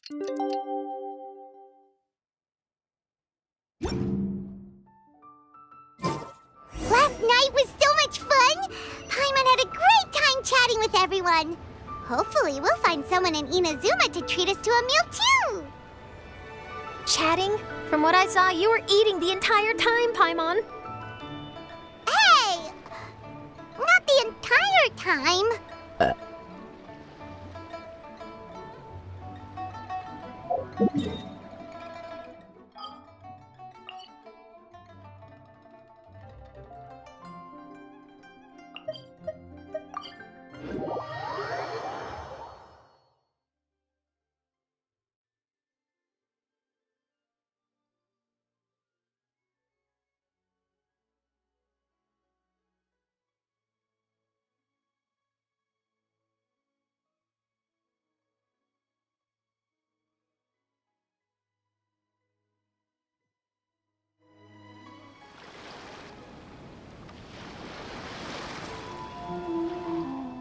Last night was so much fun! Paimon had a great time chatting with everyone. Hopefully, we'll find someone in Inazuma to treat us to a meal, too! Chatting? From what I saw, you were eating the entire time, Paimon. Hey! Not the entire time.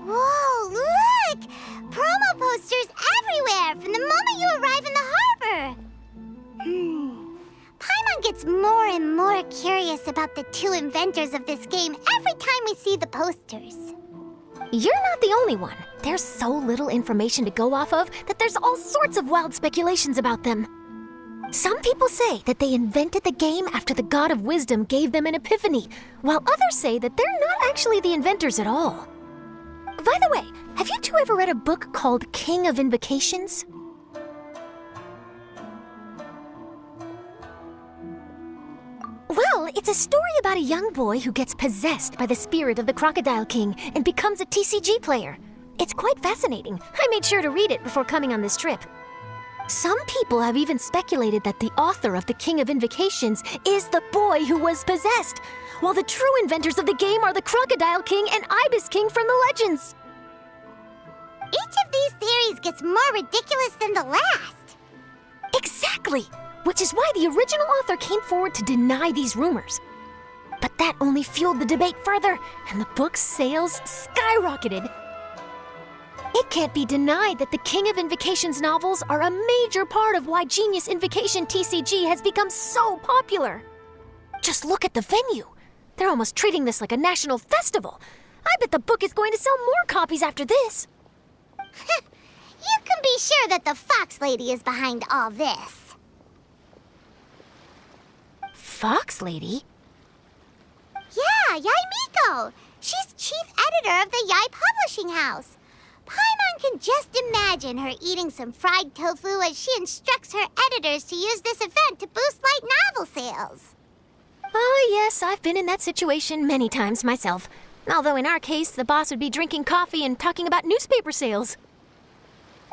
Whoa, look! Promo posters everywhere from the moment you arrive in the harbor! Paimon gets more and more curious about the two inventors of this game every time we see the posters. You're not the only one. There's so little information to go off of that there's all sorts of wild speculations about them. Some people say that they invented the game after the God of Wisdom gave them an epiphany, while others say that they're not actually the inventors at all. By the way, have you two ever read a book called King of Invocations? Well, it's a story about a young boy who gets possessed by the spirit of the Crocodile King and becomes a TCG player. It's quite fascinating. I made sure to read it before coming on this trip. Some people have even speculated that the author of the King of Invocations is the boy who was possessed, while the true inventors of the game are the Crocodile King and Ibis King from the legends. Each of these theories gets more ridiculous than the last. Exactly! Which is why the original author came forward to deny these rumors. But that only fueled the debate further, and the book's sales skyrocketed. It can't be denied that the King of Invocations novels are a major part of why Genius Invocation TCG has become so popular. Just look at the venue. They're almost treating this like a national festival. I bet the book is going to sell more copies after this. You can be sure that the Fox Lady is behind all this. Fox Lady? Yeah, Yai Miko. She's chief editor of the Yai Publishing House. Paimon can just imagine her eating some fried tofu as she instructs her editors to use this event to boost light novel sales. Oh, yes, I've been in that situation many times myself. Although in our case, the boss would be drinking coffee and talking about newspaper sales.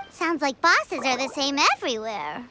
Sounds like bosses are the same everywhere.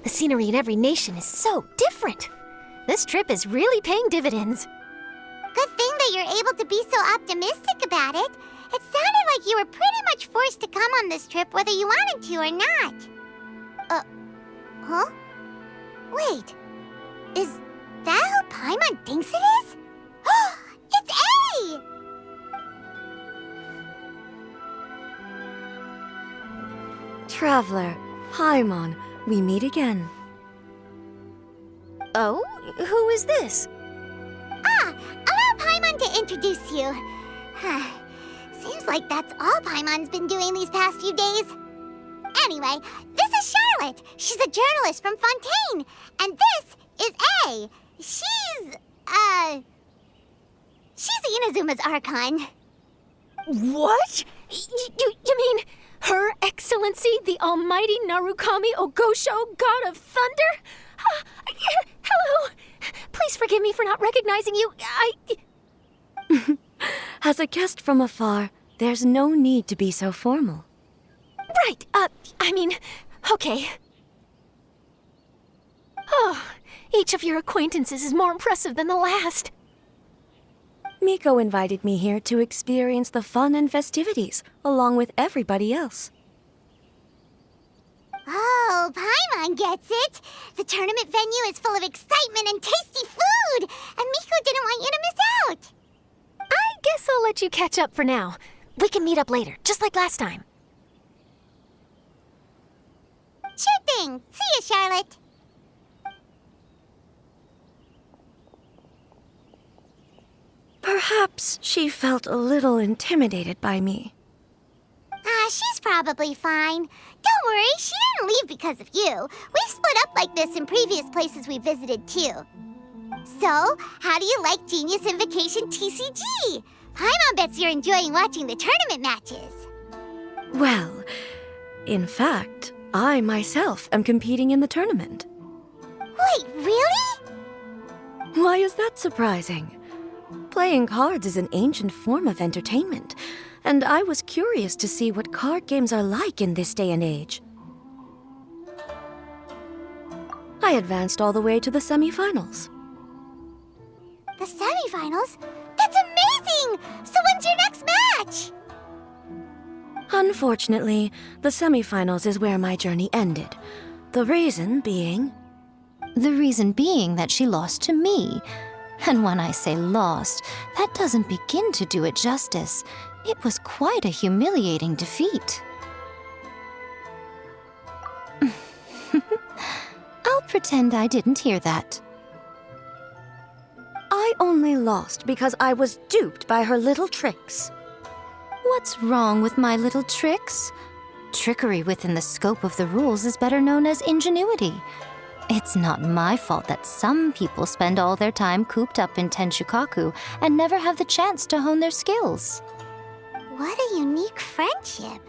The scenery in every nation is so different. This trip is really paying dividends. Good thing that you're able to be so optimistic about it. It sounded like you were pretty much forced to come on this trip whether you wanted to or not. Huh? Wait. Is that who Paimon thinks it is? It's A! Traveler, Paimon, we meet again. Oh? Who is this? Allow Paimon to introduce you. Seems like that's all Paimon's been doing these past few days. Anyway, this is Charlotte. She's a journalist from Fontaine. And this is A. She's Inazuma's Archon. What? You mean Her Excellency, the Almighty Narukami Ogosho, God of Thunder? Hello. Please forgive me for not recognizing you. As a guest from afar, there's no need to be so formal. Right, okay. Oh, each of your acquaintances is more impressive than the last. Miko invited me here to experience the fun and festivities, along with everybody else. Oh, Paimon gets it. The tournament venue is full of excitement and tasty food, and Miko didn't want you to miss out. I guess I'll let you catch up for now. We can meet up later, just like last time. Sure thing. See you, Charlotte. Perhaps she felt a little intimidated by me. She's probably fine. Don't worry, she didn't leave because of you. We've split up like this in previous places we visited, too. So, how do you like Genius Invocation TCG? Paimon bets you're enjoying watching the tournament matches. Well, in fact, I myself am competing in the tournament. Wait, really? Why is that surprising? Playing cards is an ancient form of entertainment, and I was curious to see what card games are like in this day and age. I advanced all the way to the semifinals. The semifinals? That's amazing! So when's your next match? Unfortunately, the semifinals is where my journey ended. The reason being... The reason being that she lost to me. And when I say lost, that doesn't begin to do it justice. It was quite a humiliating defeat. I'll pretend I didn't hear that. I only lost because I was duped by her little tricks. What's wrong with my little tricks? Trickery within the scope of the rules is better known as ingenuity. It's not my fault that some people spend all their time cooped up in Tenshukaku and never have the chance to hone their skills. What a unique friendship.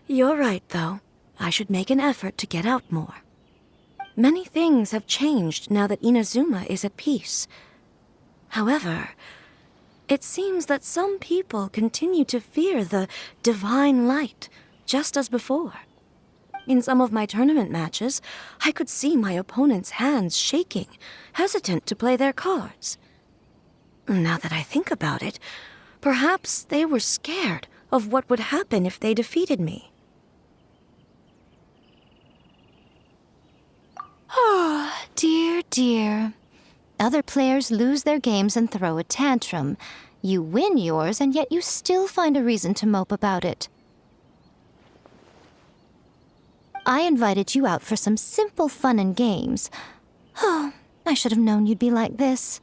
You're right, though. I should make an effort to get out more. Many things have changed now that Inazuma is at peace. However, it seems that some people continue to fear the divine light, just as before. In some of my tournament matches, I could see my opponent's hands shaking, hesitant to play their cards. Now that I think about it, perhaps they were scared of what would happen if they defeated me. Oh, dear, dear. Other players lose their games and throw a tantrum. You win yours, and yet you still find a reason to mope about it. I invited you out for some simple fun and games. Oh, I should have known you'd be like this.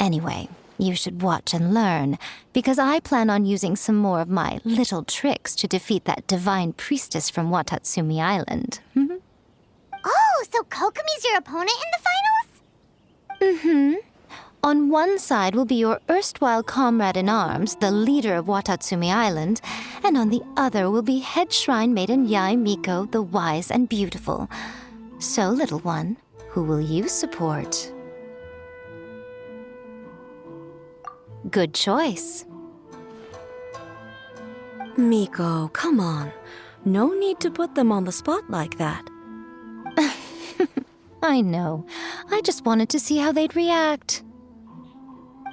Anyway, you should watch and learn, because I plan on using some more of my little tricks to defeat that divine priestess from Watatsumi Island. Oh, so Kokomi's your opponent in the finals? Mm-hmm. On one side will be your erstwhile comrade-in-arms, the leader of Watatsumi Island, and on the other will be head shrine maiden Yae Miko, the wise and beautiful. So, little one, who will you support? Good choice. Miko, come on. No need to put them on the spot like that. I know. I just wanted to see how they'd react.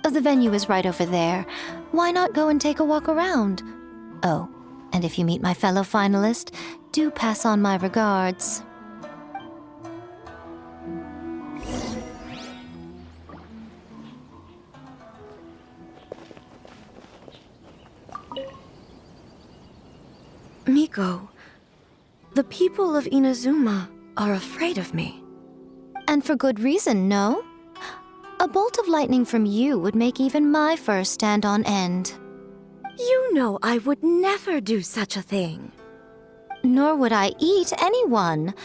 The venue is right over there. Why not go and take a walk around? Oh, and if you meet my fellow finalist, do pass on my regards. Miko, the people of Inazuma are afraid of me. And for good reason, no? A bolt of lightning from you would make even my fur stand on end. You know I would never do such a thing. Nor would I eat anyone.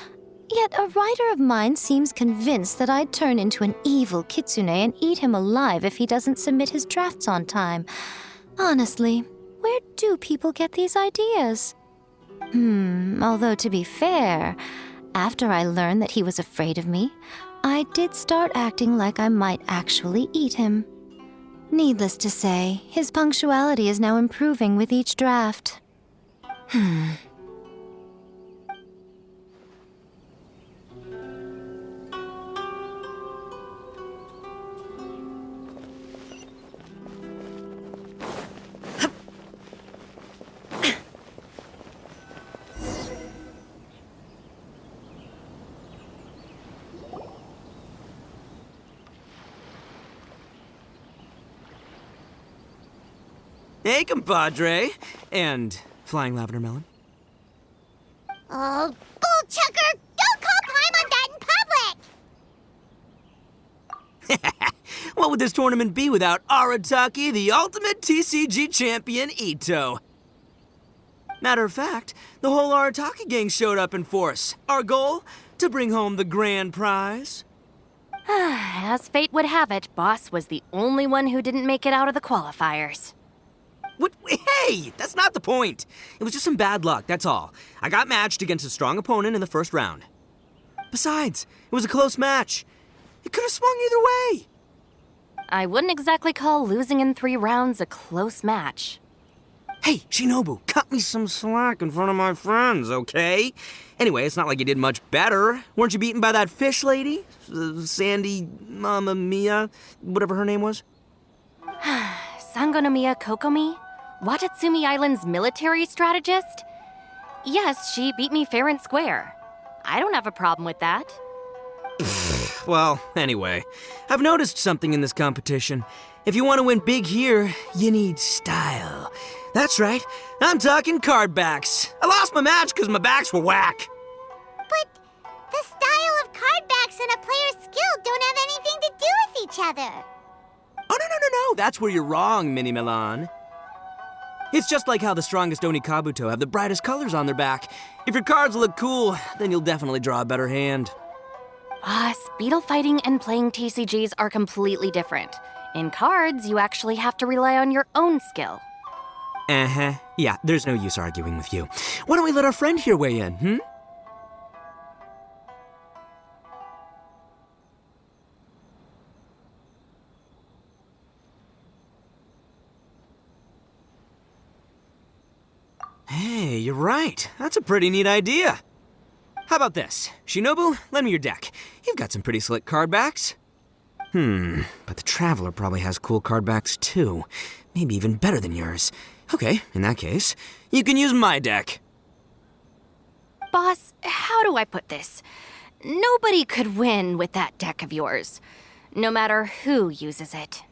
Yet a writer of mine seems convinced that I'd turn into an evil kitsune and eat him alive if he doesn't submit his drafts on time. Honestly, where do people get these ideas? Although to be fair, after I learned that he was afraid of me, I did start acting like I might actually eat him. Needless to say, his punctuality is now improving with each draft. Hey, compadre. And Flying Lavender Melon. Oh, bullchucker! Don't call Paimon that in public! What would this tournament be without Arataki, the ultimate TCG champion, Ito? Matter of fact, the whole Arataki gang showed up in force. Our goal? To bring home the grand prize. As fate would have it, Boss was the only one who didn't make it out of the qualifiers. What? Hey, that's not the point. It was just some bad luck, that's all. I got matched against a strong opponent in the first round. Besides, it was a close match. It could have swung either way. I wouldn't exactly call losing in 3 rounds a close match. Hey, Shinobu, cut me some slack in front of my friends, okay? Anyway, it's not like you did much better. Weren't you beaten by that fish lady? Sandy Mamma Mia, whatever her name was? Sangonomiya Kokomi? Watatsumi Island's military strategist? Yes, she beat me fair and square. I don't have a problem with that. Well, anyway, I've noticed something in this competition. If you want to win big here, you need style. That's right, I'm talking card backs. I lost my match because my backs were whack. But the style of card backs and a player's skill don't have anything to do with each other. Oh, no, that's where you're wrong, Mini Milan. It's just like how the strongest Oni Kabuto have the brightest colors on their back. If your cards look cool, then you'll definitely draw a better hand. Beetle fighting and playing TCGs are completely different. In cards, you actually have to rely on your own skill. Yeah, there's no use arguing with you. Why don't we let our friend here weigh in, Hey, you're right. That's a pretty neat idea. How about this? Shinobu, lend me your deck. You've got some pretty slick card backs. But the Traveler probably has cool card backs too. Maybe even better than yours. Okay, in that case, you can use my deck. Boss, how do I put this? Nobody could win with that deck of yours, no matter who uses it.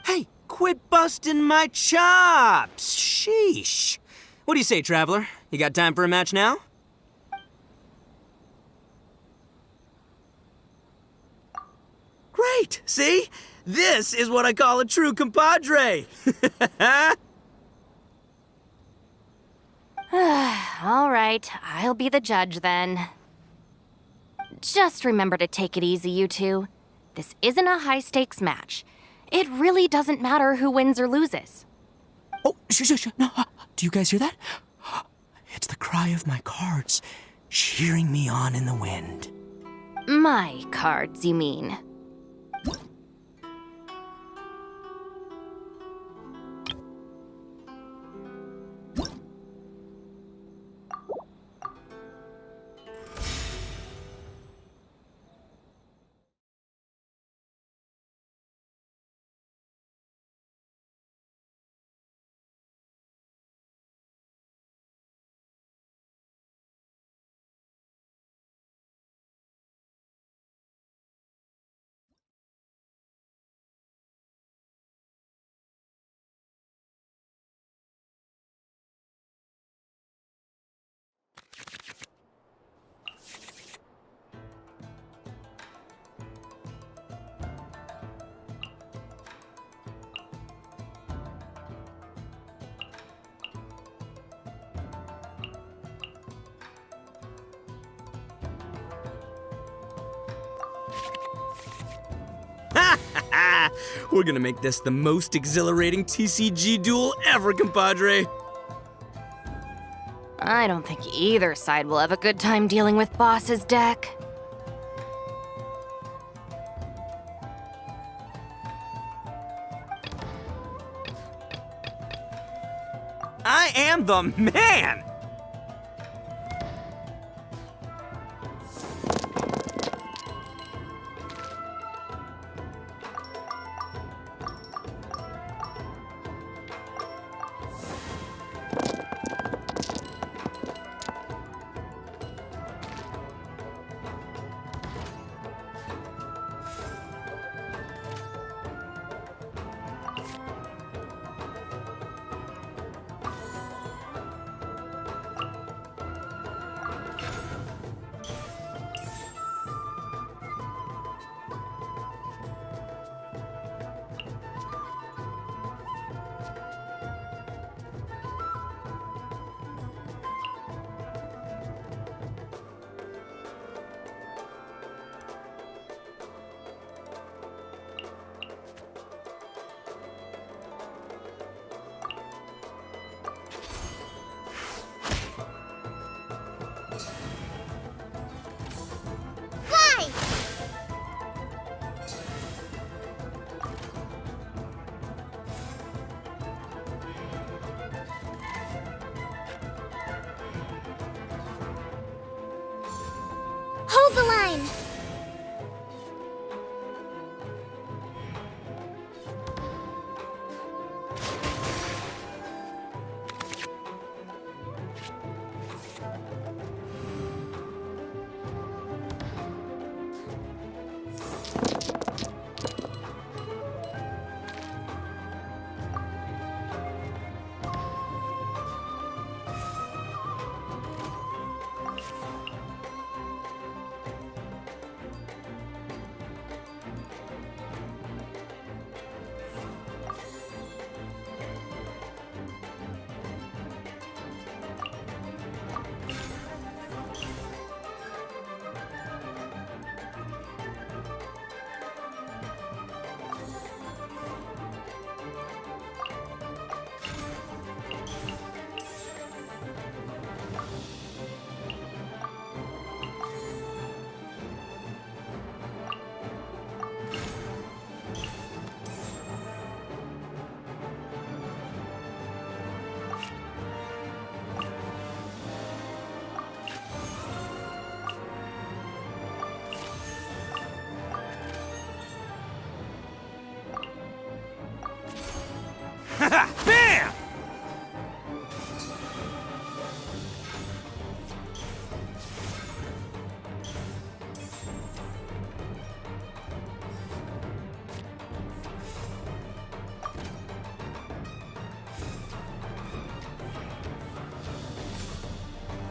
Hey, quit busting my chops! Sheesh. What do you say, Traveler? You got time for a match now? Great! See? This is what I call a true compadre! All right, I'll be the judge then. Just remember to take it easy, you two. This isn't a high-stakes match. It really doesn't matter who wins or loses. Oh, shush. No, do you guys hear that? It's the cry of my cards, cheering me on in the wind. My cards, you mean? We're gonna make this the most exhilarating TCG duel ever, compadre. I don't think either side will have a good time dealing with Boss's deck. I am the man! Fly! Hold the line! Bam!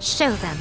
Show them.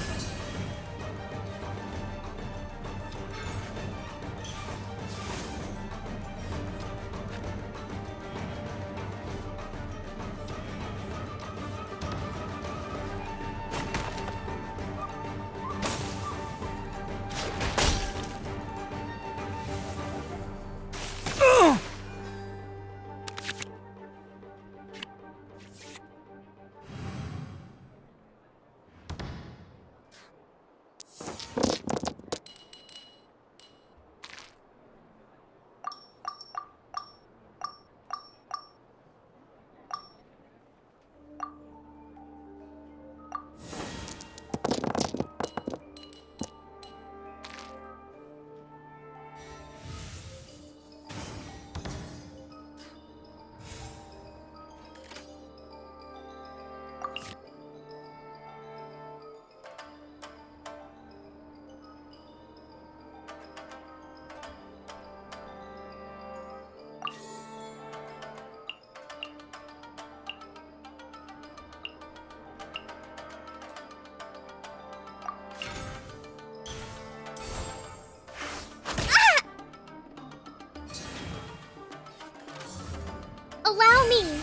Allow me!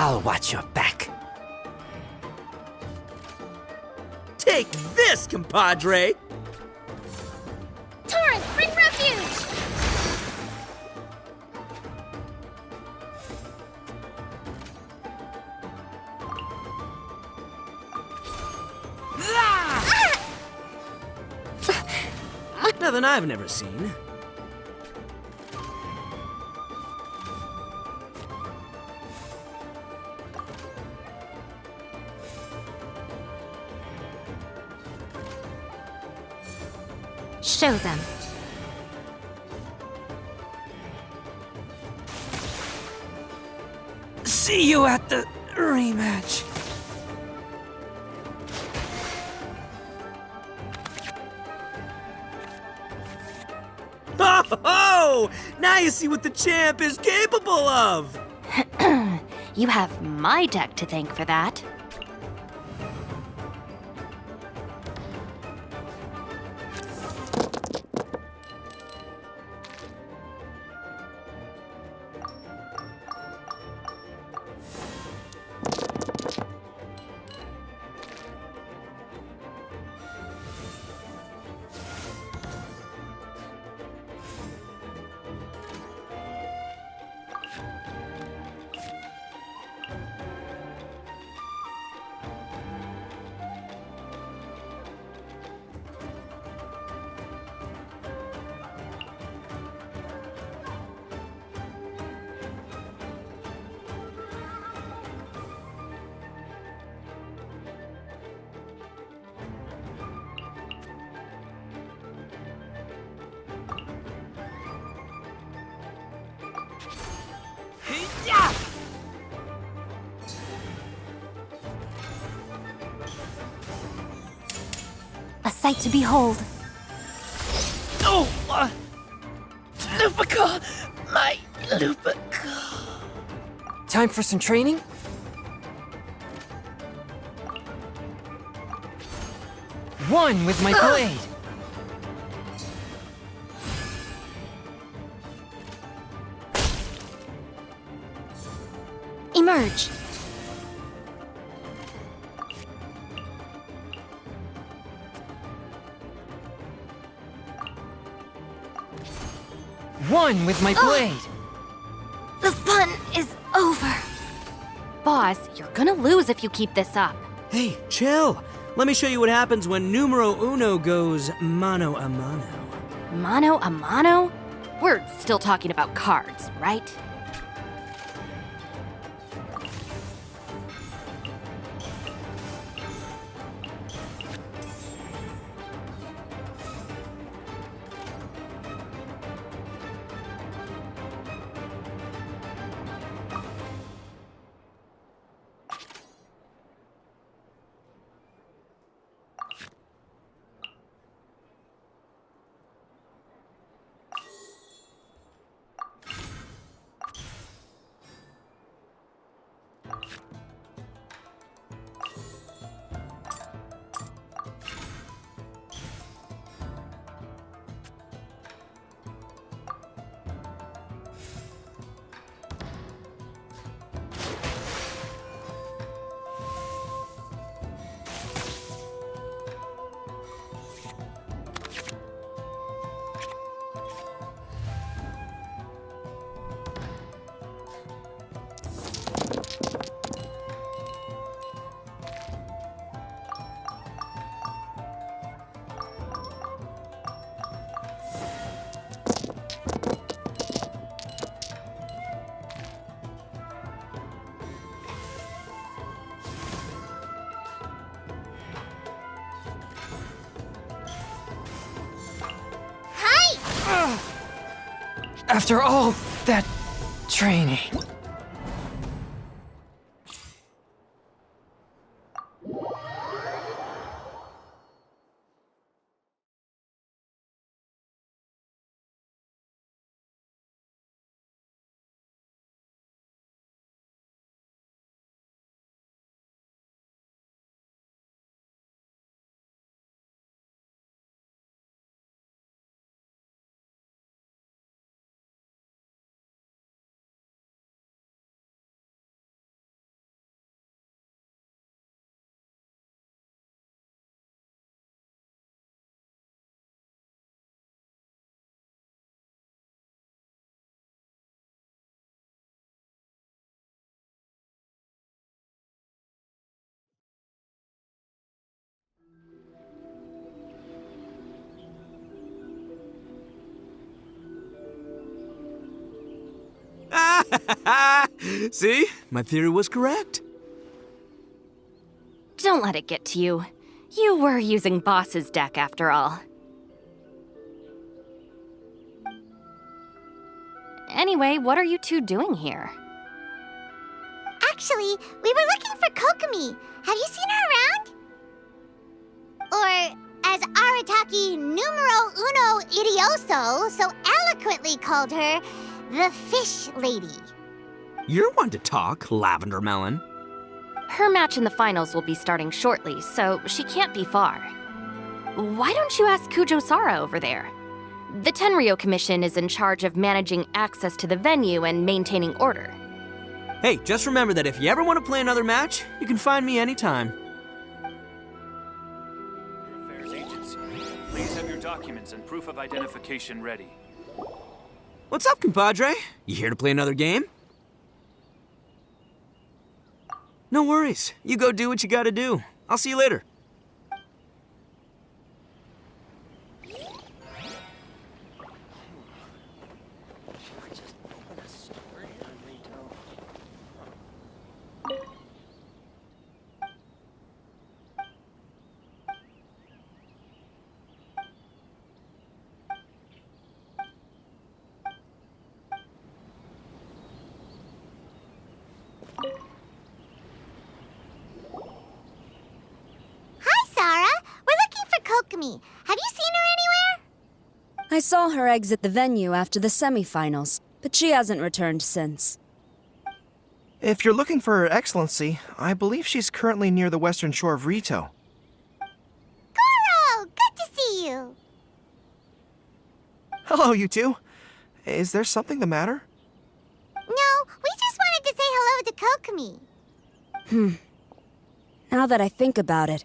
I'll watch your back. Take this, compadre! Torrent, bring refuge! Nothing I've never seen. Show them. See you at the rematch. Oh! Now you see what the champ is capable of! You have my deck to thank for that. A sight to behold. Oh, Lupica! My Lupica! Time for some training? One with my blade! Emerge. One with my blade! The fun is over. Boss, you're gonna lose if you keep this up. Hey, chill! Let me show you what happens when numero uno goes mano a mano. Mano a mano? We're still talking about cards, right? After all that training. See? My theory was correct. Don't let it get to you. You were using Boss's deck after all. Anyway, what are you two doing here? Actually, we were looking for Kokomi. Have you seen her around? Or, as Arataki numero uno idioso so eloquently called her, the Fish Lady. You're one to talk, Lavender Melon. Her match in the finals will be starting shortly, so she can't be far. Why don't you ask Kujo-Sara over there? The Tenryo Commission is in charge of managing access to the venue and maintaining order. Hey, just remember that if you ever want to play another match, you can find me anytime. Affairs Agency. Please have your documents and proof of identification ready. What's up, compadre? You here to play another game? No worries. You go do what you gotta do. I'll see you later. Kokomi. Have you seen her anywhere? I saw her exit the venue after the semifinals, but she hasn't returned since. If you're looking for Her Excellency, I believe she's currently near the western shore of Rito. Goro! Good to see you! Hello, you two. Is there something the matter? No, we just wanted to say hello to Kokomi. Now that I think about it,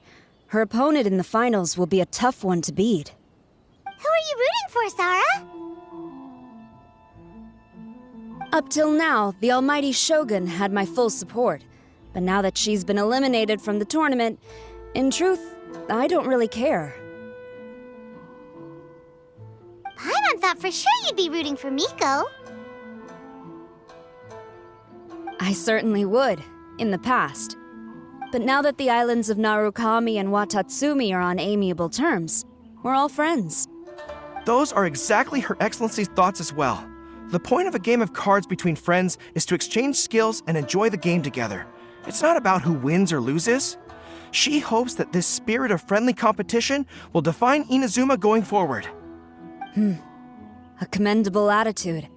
her opponent in the finals will be a tough one to beat. Who are you rooting for, Sara? Up till now, the almighty Shogun had my full support. But now that she's been eliminated from the tournament, in truth, I don't really care. Paimon thought for sure you'd be rooting for Miko. I certainly would, in the past. But now that the islands of Narukami and Watatsumi are on amiable terms, we're all friends. Those are exactly Her Excellency's thoughts as well. The point of a game of cards between friends is to exchange skills and enjoy the game together. It's not about who wins or loses. She hopes that this spirit of friendly competition will define Inazuma going forward. A commendable attitude.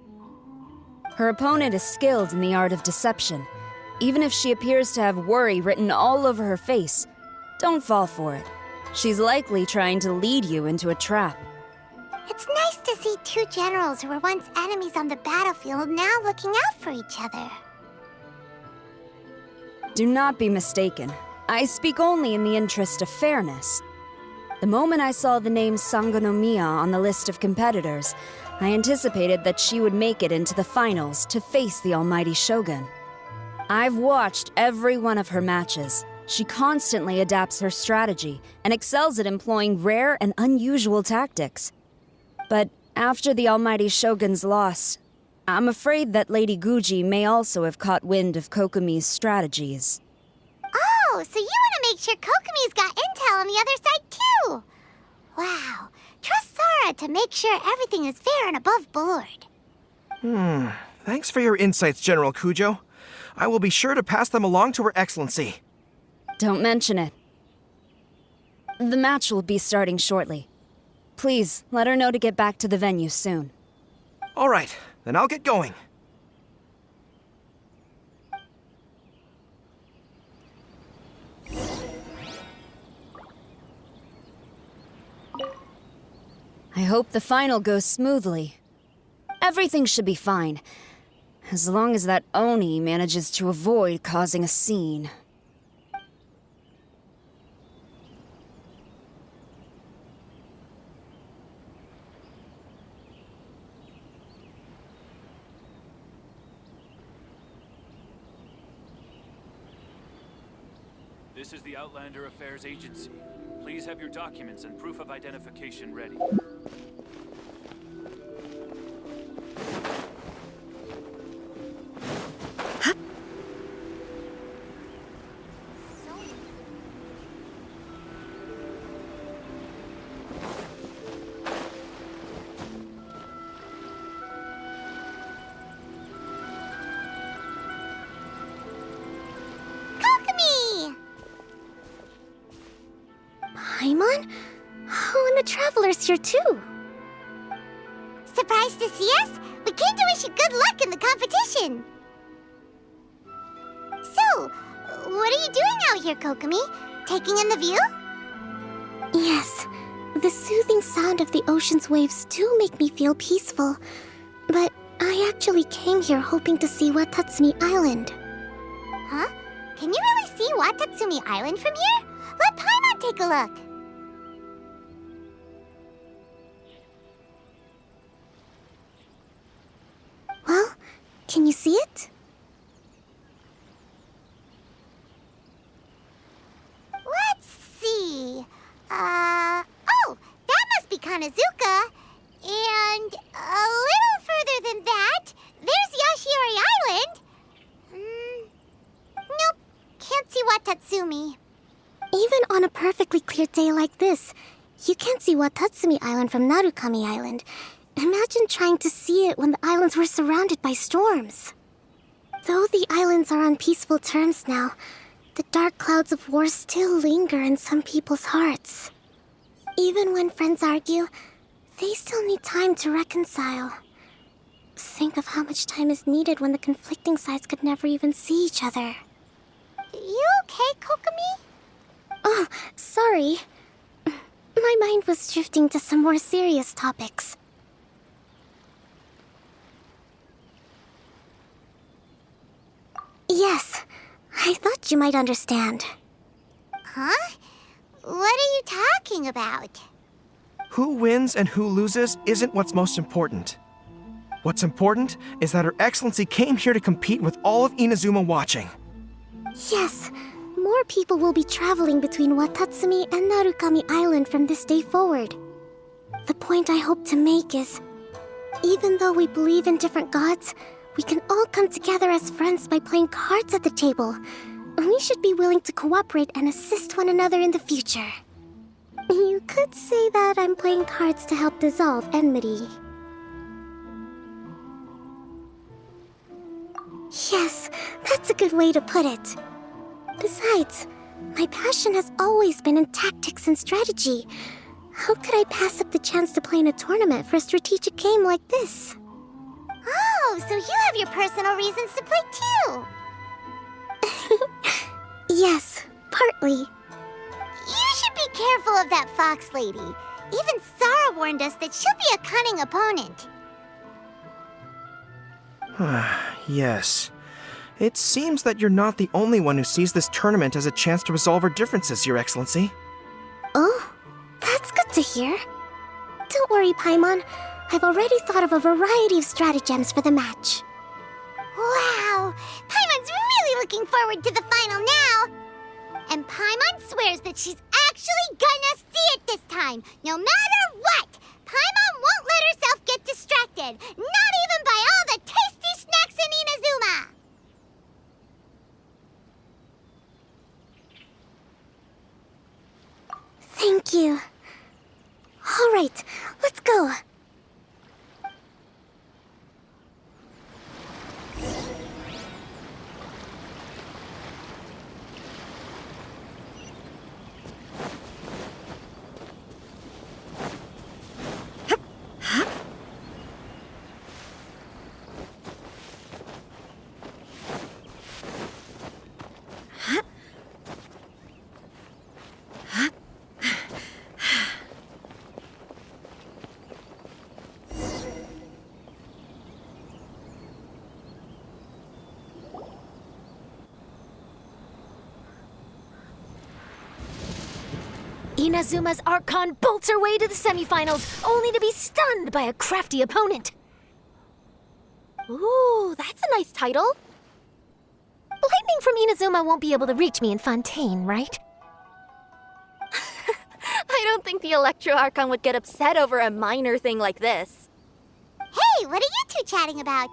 Her opponent is skilled in the art of deception. Even if she appears to have worry written all over her face, don't fall for it. She's likely trying to lead you into a trap. It's nice to see two generals who were once enemies on the battlefield now looking out for each other. Do not be mistaken. I speak only in the interest of fairness. The moment I saw the name Sangonomiya on the list of competitors, I anticipated that she would make it into the finals to face the almighty Shogun. I've watched every one of her matches. She constantly adapts her strategy and excels at employing rare and unusual tactics. But after the almighty Shogun's loss, I'm afraid that Lady Guji may also have caught wind of Kokomi's strategies. Oh, so you want to make sure Kokomi's got intel on the other side too? Wow. Trust Sara to make sure everything is fair and above board. Thanks for your insights, General Kujo. I will be sure to pass them along to Her Excellency. Don't mention it. The match will be starting shortly. Please, let her know to get back to the venue soon. All right, then I'll get going. I hope the final goes smoothly. Everything should be fine, as long as that Oni manages to avoid causing a scene. This is the Outlander Affairs Agency. Please have your documents and proof of identification ready. Paimon? Oh, and the Traveler's here too. Surprised to see us? We came to wish you good luck in the competition. So, what are you doing out here, Kokomi? Taking in the view? Yes. The soothing sound of the ocean's waves do make me feel peaceful. But I actually came here hoping to see Watatsumi Island. Huh? Can you really see Watatsumi Island from here? Let Paimon take a look. Well, can you see it? Let's see. Oh, that must be Kanazuka. And a little further than that, there's Yashiori Island. Nope, can't see Watatsumi. Even on a perfectly clear day like this, you can't see Watatsumi Island from Narukami Island. Imagine trying to see it when the islands were surrounded by storms. Though the islands are on peaceful terms now, the dark clouds of war still linger in some people's hearts. Even when friends argue, they still need time to reconcile. Think of how much time is needed when the conflicting sides could never even see each other. You okay, Kokomi? Oh, sorry. My mind was drifting to some more serious topics. Yes, I thought you might understand. Huh? What are you talking about? Who wins and who loses isn't what's most important. What's important is that Her Excellency came here to compete with all of Inazuma watching. Yes, more people will be traveling between Watatsumi and Narukami Island from this day forward. The point I hope to make is, even though we believe in different gods, we can all come together as friends by playing cards at the table. We should be willing to cooperate and assist one another in the future. You could say that I'm playing cards to help dissolve enmity. Yes, that's a good way to put it. Besides, my passion has always been in tactics and strategy. How could I pass up the chance to play in a tournament for a strategic game like this? Oh, so you have your personal reasons to play too! Yes, partly. You should be careful of that fox lady. Even Sarah warned us that she'll be a cunning opponent. Yes. It seems that you're not the only one who sees this tournament as a chance to resolve our differences, Your Excellency. Oh, that's good to hear. Don't worry, Paimon. I've already thought of a variety of stratagems for the match. Wow! Paimon's really looking forward to the final now! And Paimon swears that she's actually gonna see it this time, no matter what! Paimon won't let herself get distracted, not even by all the tasty snacks in Inazuma! Thank you. All right, let's go. Inazuma's Archon bolts her way to the semifinals, only to be stunned by a crafty opponent. Ooh, that's a nice title. Lightning from Inazuma won't be able to reach me in Fontaine, right? I don't think the Electro Archon would get upset over a minor thing like this. Hey, what are you two chatting about?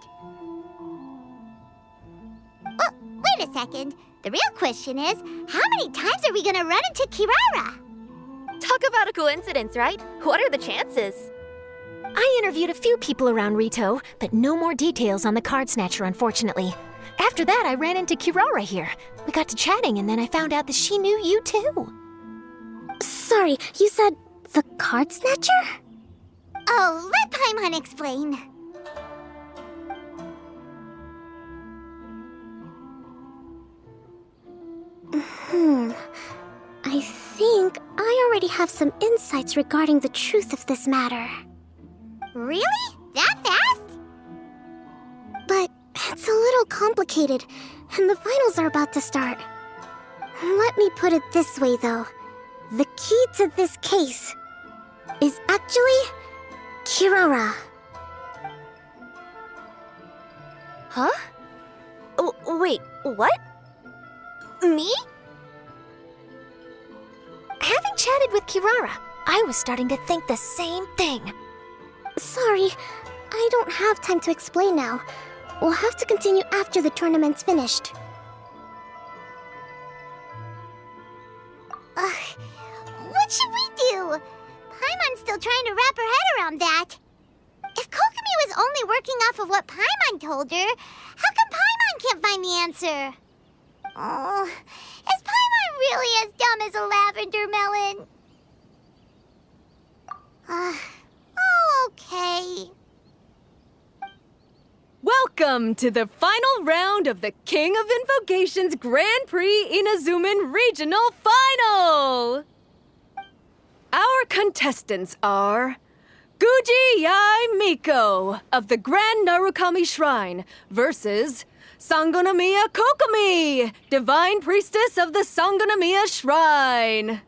Oh, wait a second. The real question is, how many times are we gonna run into Kirara? Talk about a coincidence, right? What are the chances? I interviewed a few people around Rito, but no more details on the card snatcher, unfortunately. After that, I ran into Kirara here. We got to chatting, and then I found out that she knew you too. Sorry, you said the card snatcher? Oh, let Paimon explain. I think I already have some insights regarding the truth of this matter. Really? That fast? But it's a little complicated, and the finals are about to start. Let me put it this way, though. The key to this case is actually Kirara. Huh? Wait, what? Me? Having chatted with Kirara, I was starting to think the same thing. Sorry, I don't have time to explain now. We'll have to continue after the tournament's finished. What should we do? Paimon's still trying to wrap her head around that. If Kokomi was only working off of what Paimon told her, how come Paimon can't find the answer? Oh, is Paimon really as dumb as a lavender melon? Oh, okay. Welcome to the final round of the King of Invocation's Grand Prix Inazuman Regional Final! Our contestants are Guji Yai Miko of the Grand Narukami Shrine versus Sangonomiya Kokomi, Divine Priestess of the Sangonomiya Shrine.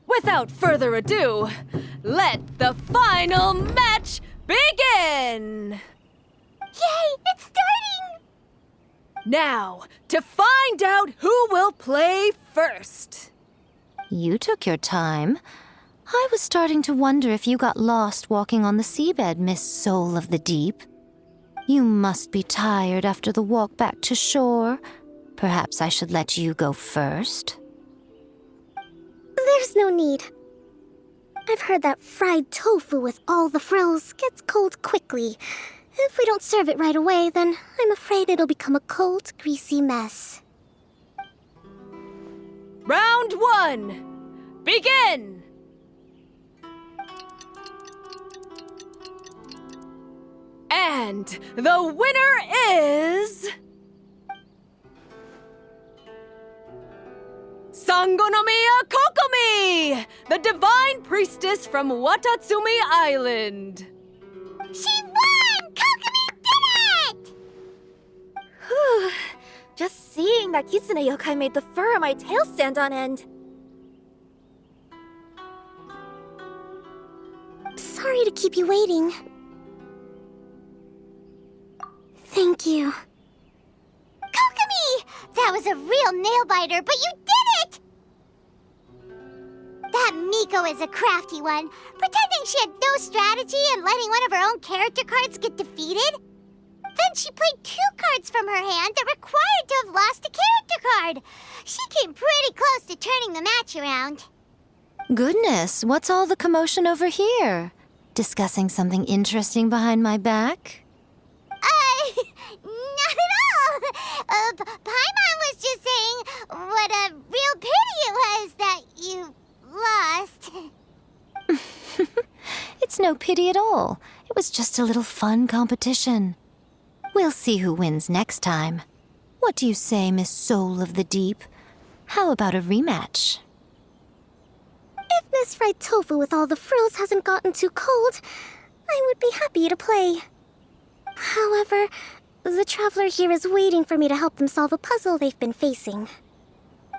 Without further ado, let the final match begin! Yay, it's starting! Now, to find out who will play first. You took your time. I was starting to wonder if you got lost walking on the seabed, Miss Soul of the Deep. You must be tired after the walk back to shore. Perhaps I should let you go first. There's no need. I've heard that fried tofu with all the frills gets cold quickly. If we don't serve it right away, then I'm afraid it'll become a cold, greasy mess. Round 1, begin! And the winner is... Sangonomiya Kokomi, the Divine Priestess from Watatsumi Island. She won! Kokomi did it! Whew. Just seeing that Kitsune yokai made the fur on my tail stand on end. Sorry to keep you waiting. Thank you. Kokomi! That was a real nail-biter, but you did it! That Miko is a crafty one, pretending she had no strategy and letting one of her own character cards get defeated. Then she played 2 cards from her hand that required to have lost a character card. She came pretty close to turning the match around. Goodness, what's all the commotion over here? Discussing something interesting behind my back? Not at all. Paimon was just saying what a real pity it was that you lost. It's no pity at all. It was just a little fun competition. We'll see who wins next time. What do you say, Miss Soul of the Deep? How about a rematch? If Miss Fried Tofu with all the frills hasn't gotten too cold, I would be happy to play. However, the traveler here is waiting for me to help them solve a puzzle they've been facing.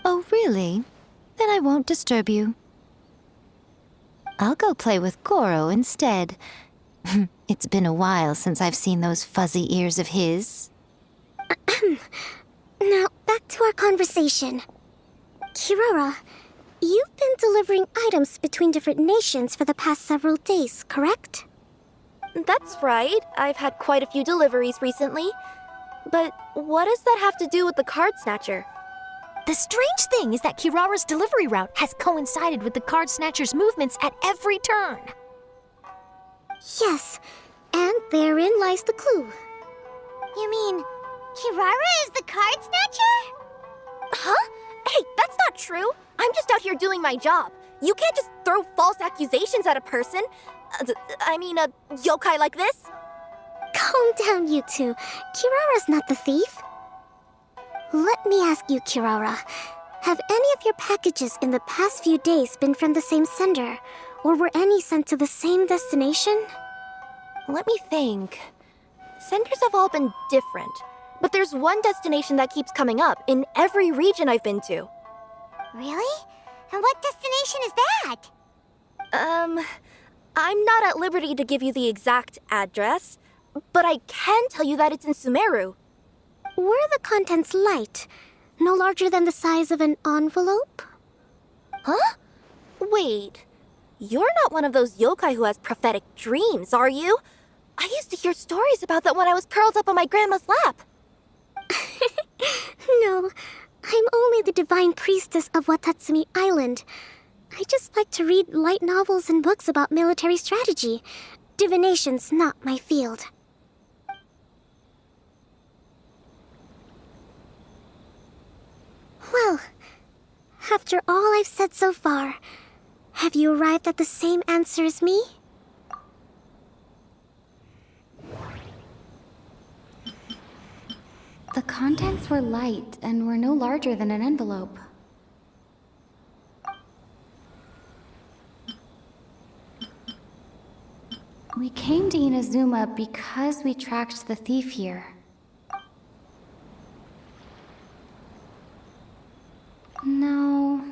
Oh, really? Then I won't disturb you. I'll go play with Goro instead. It's been a while since I've seen those fuzzy ears of his. Now, back to our conversation. Kirara, you've been delivering items between different nations for the past several days, correct? That's right. I've had quite a few deliveries recently. But what does that have to do with the card snatcher? The strange thing is that Kirara's delivery route has coincided with the card snatcher's movements at every turn. Yes, and therein lies the clue. You mean Kirara is the card snatcher? Huh? Hey, that's not true. I'm just out here doing my job. You can't just throw false accusations at a person. I mean, a yokai like this. Calm down, you two. Kirara's not the thief. Let me ask you, Kirara. Have any of your packages in the past few days been from the same sender? Or were any sent to the same destination? Let me think. Senders have all been different. But there's one destination that keeps coming up in every region I've been to. Really? And what destination is that? I'm not at liberty to give you the exact address, but I can tell you that it's in Sumeru. Were the contents light? No larger than the size of an envelope? Huh? Wait. You're not one of those yokai who has prophetic dreams, are you? I used to hear stories about that when I was curled up on my grandma's lap. No, I'm only the divine priestess of Watatsumi Island. I just like to read light novels and books about military strategy. Divination's not my field. Well, after all I've said so far, have you arrived at the same answer as me? The contents were light and were no larger than an envelope. We came to Inazuma because we tracked the thief here. No.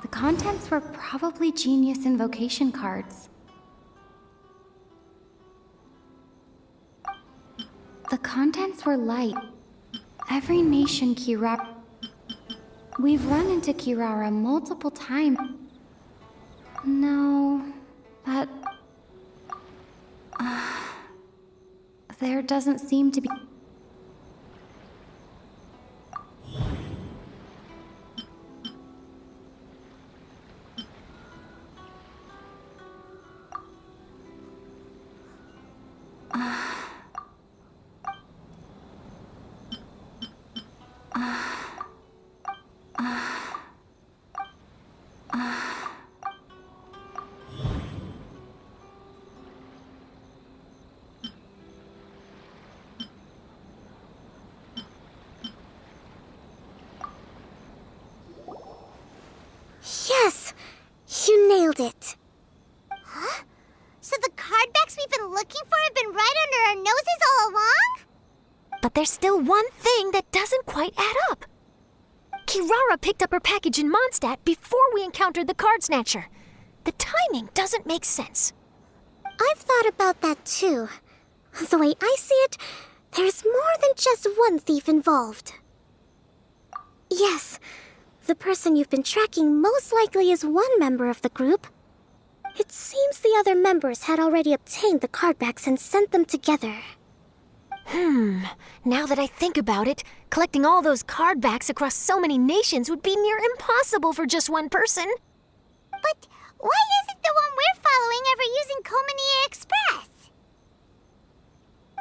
The contents were probably genius invocation cards. The contents were light. Every nation Kirara... We've run into Kirara multiple times. No, that... there doesn't seem to be... Yes! You nailed it! Huh? So the cardbacks we've been looking for have been right under our noses all along? But there's still one thing that doesn't quite add up. Kirara picked up her package in Mondstadt before we encountered the card snatcher. The timing doesn't make sense. I've thought about that too. The way I see it, there's more than just one thief involved. Yes, the person you've been tracking most likely is one member of the group. It seems the other members had already obtained the cardbacks and sent them together. Now that I think about it, collecting all those cardbacks across so many nations would be near impossible for just one person. But why isn't the one we're following ever using Komania Express?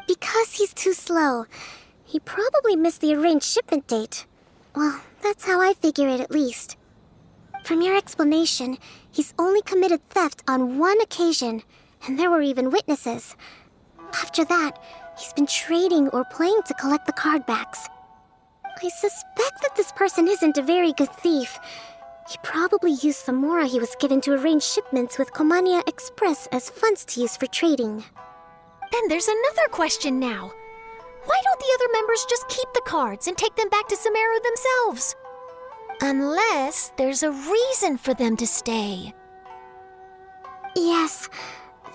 Because he's too slow. He probably missed the arranged shipment date. Well, that's how I figure it at least. From your explanation, he's only committed theft on one occasion, and there were even witnesses. After that, he's been trading or playing to collect the cardbacks. I suspect that this person isn't a very good thief. He probably used the mora he was given to arrange shipments with Komania Express as funds to use for trading. Then there's another question now. Why don't the other members just keep the cards and take them back to Sumeru themselves? Unless there's a reason for them to stay. Yes,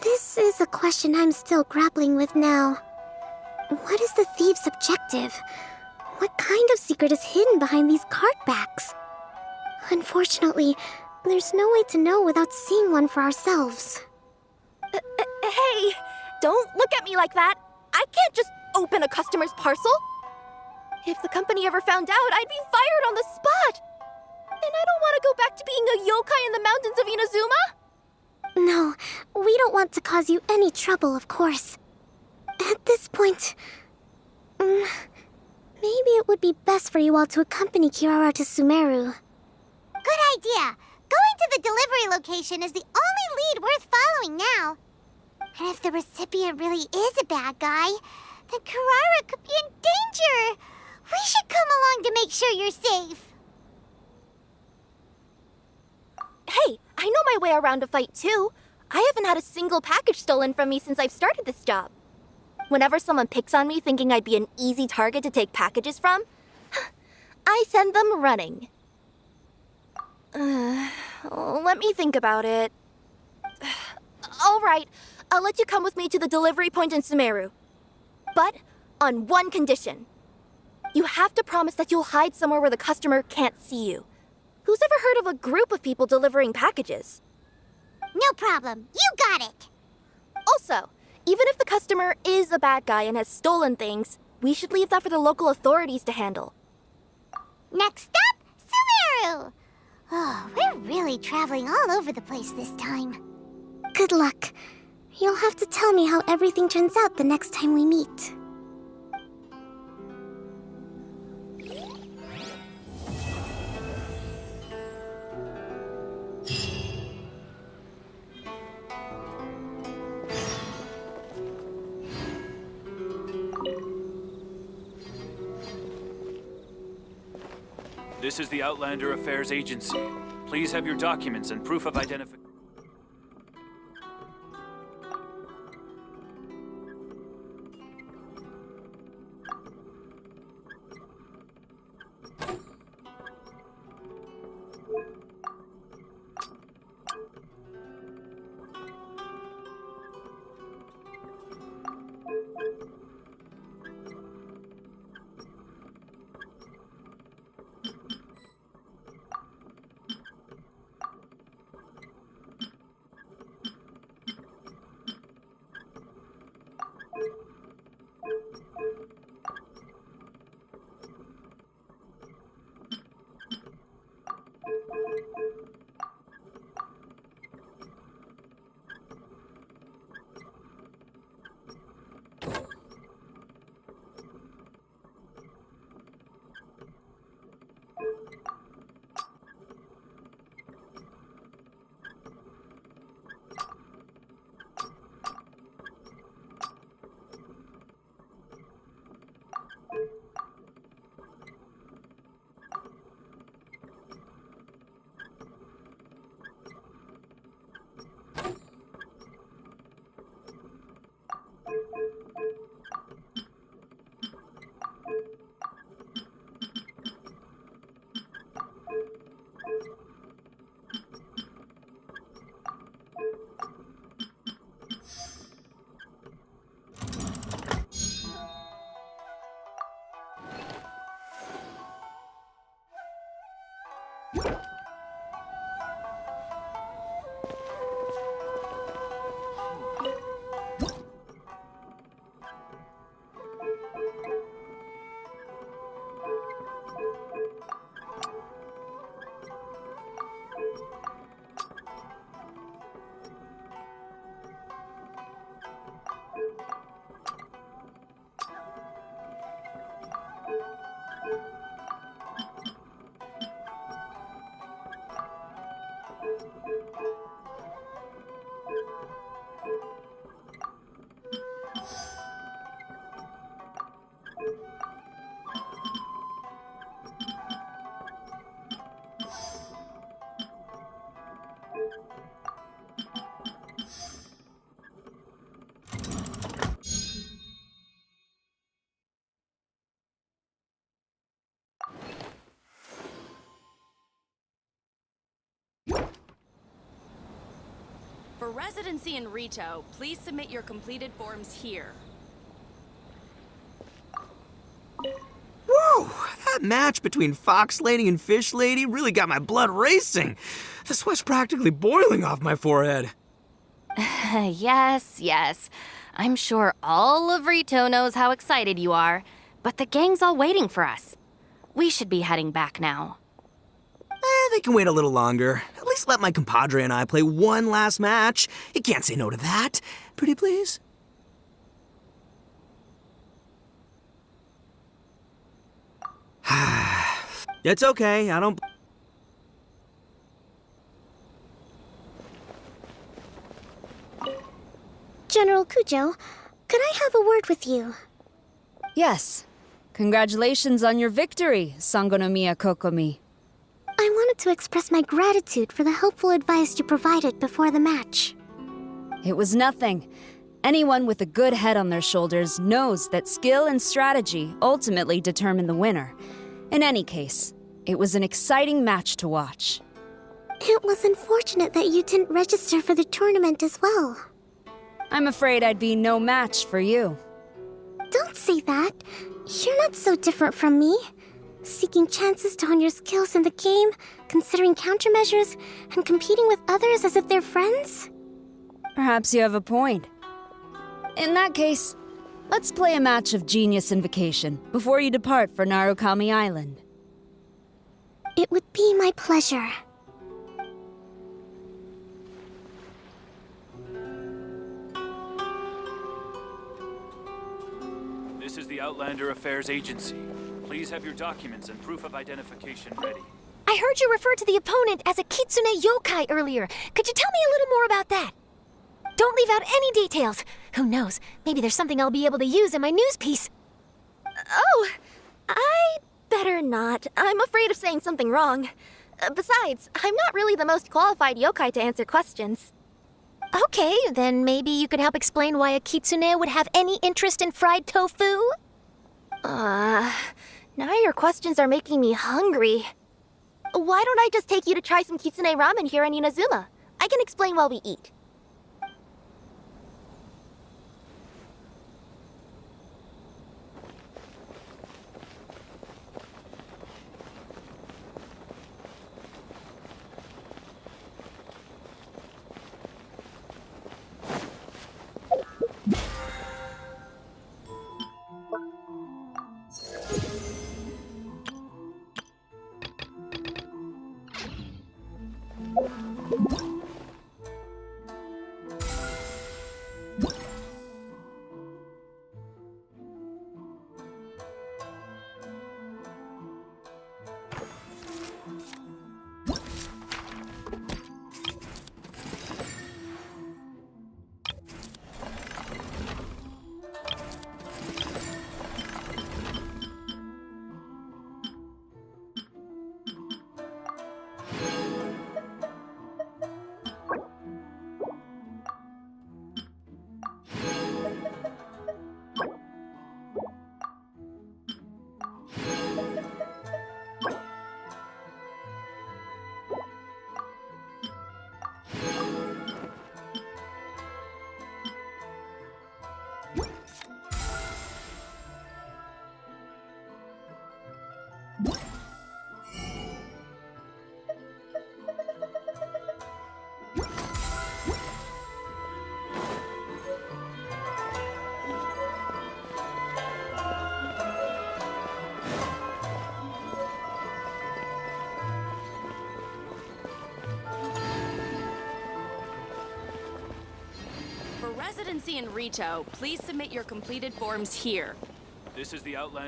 this is a question I'm still grappling with now. What is the thief's objective? What kind of secret is hidden behind these cardbacks? Unfortunately, there's no way to know without seeing one for ourselves. Hey, don't look at me like that. I can't just open a customer's parcel. If the company ever found out, I'd be fired on the spot. And I don't want to go back to being a yokai in the mountains of Inazuma. No, we don't want to cause you any trouble, of course. At this point, Maybe it would be best for you all to accompany Kirara to Sumeru. Good idea. Going to the delivery location is the only lead worth following now. And if the recipient really is a bad guy, then Kirara could be in danger. We should come along to make sure you're safe. Hey, I know my way around a fight too. I haven't had a single package stolen from me since I've started this job. Whenever someone picks on me thinking I'd be an easy target to take packages from, I send them running. Let me think about it. All right, I'll let you come with me to the delivery point in Sumeru. But on one condition. You have to promise that you'll hide somewhere where the customer can't see you. Who's ever heard of a group of people delivering packages? No problem. You got it. Also, even if the customer is a bad guy and has stolen things, we should leave that for the local authorities to handle. Next up, Sumeru. Oh, we're really traveling all over the place this time. Good luck. You'll have to tell me how everything turns out the next time we meet. This is the Outlander Affairs Agency. Please have your documents and proof of identification. For residency in Rito, please submit your completed forms here. Whoa! That match between Fox Lady and Fish Lady really got my blood racing. The sweat's practically boiling off my forehead. Yes. I'm sure all of Rito knows how excited you are, but the gang's all waiting for us. We should be heading back now. They can wait a little longer. At least let my compadre and I play one last match. You can't say no to that. Pretty please? It's okay, I don't... General Kujo, could I have a word with you? Yes. Congratulations on your victory, Sangonomiya Kokomi. I wanted to express my gratitude for the helpful advice you provided before the match. It was nothing. Anyone with a good head on their shoulders knows that skill and strategy ultimately determine the winner. In any case, it was an exciting match to watch. It was unfortunate that you didn't register for the tournament as well. I'm afraid I'd be no match for you. Don't say that. You're not so different from me. Seeking chances to hone your skills in the game, considering countermeasures, and competing with others as if they're friends? Perhaps you have a point. In that case, let's play a match of Genius Invocation before you depart for Narukami Island. It would be my pleasure. This is the Outlander Affairs Agency. Please have your documents and proof of identification ready. I heard you refer to the opponent as a kitsune yokai earlier. Could you tell me a little more about that? Don't leave out any details. Who knows? Maybe there's something I'll be able to use in my news piece. Oh, I better not. I'm afraid of saying something wrong. Besides, I'm not really the most qualified yokai to answer questions. Okay, then maybe you could help explain why a kitsune would have any interest in fried tofu? Now your questions are making me hungry. Why don't I just take you to try some kitsune ramen here in Inazuma? I can explain while we eat. For residency in Rito, please submit your completed forms here. This is the Outlander